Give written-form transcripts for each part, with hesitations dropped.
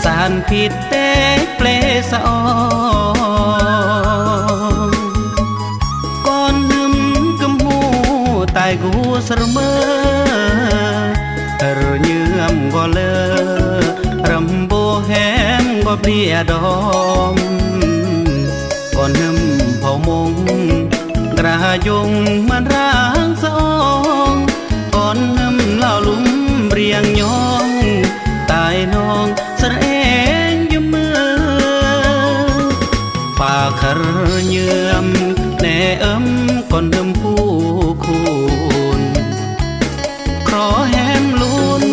สารผิดเตะเปลสะอองก่อนนึมกำหูตายกูสรเมอเรือเยื่อมก็เลอรำโบแฮมก็เปลี่ยดอมก่อนนึมเผามงกระยงมันร่างสะอองก่อนนึมเล่าลุ่มเรียงยองตายน้องสระเองยมือฝากขรเยื่อมแน่ก่อนเดิมผู้คุณขอแฮมลุ้น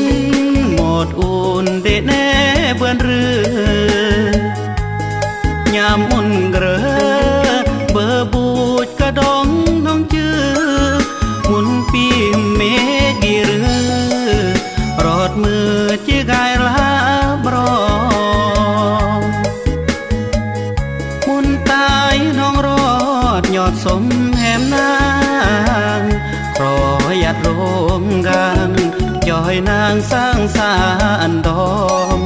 หมดอุ่นเดแน่เบื่อเรือยามอุ่นเกลือเบอร์บูดกระดองน้องจื้อหมุนปีเมกีเรือรอดมือจีกายลาบรอมุนตายน้องรอดยอดสมแหมนางรอยัดโรงกันย่อยนางสร้างสารดอม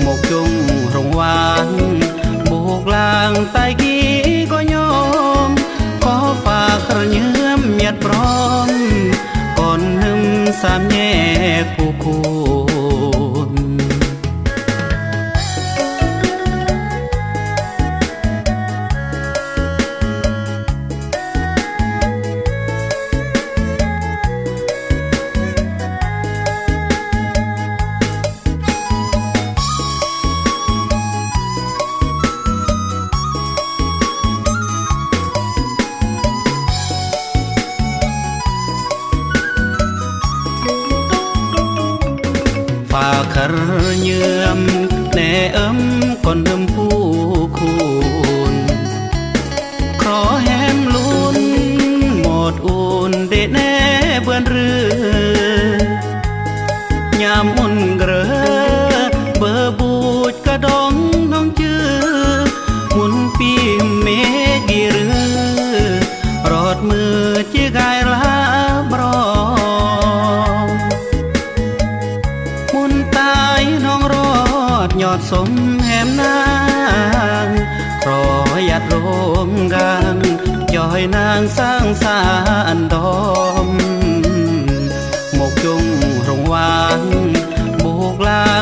หมกจุงรงวางบุกลางใต้กี้ก็ยอมขอฝากกระเยื้อมยัดพร้อมก่อนนึมสามแยกผู้คุณฝากขรเยื่อมแน่ก่อนเดิมผู้คุณขอแฮมลุ้นหมดอุ่นเดแน่เบื่อเรือยามอุ่นเกลือเบอร์บูดกระดองน้องจื้อหมุนปีเมกีเรือรอดมือจีกายลาบรอน้องรอดยอดสมแหมนางรอยัดรวมกันย่อยนางสร้างสารดอมหมกจุงรงวางบุกลาง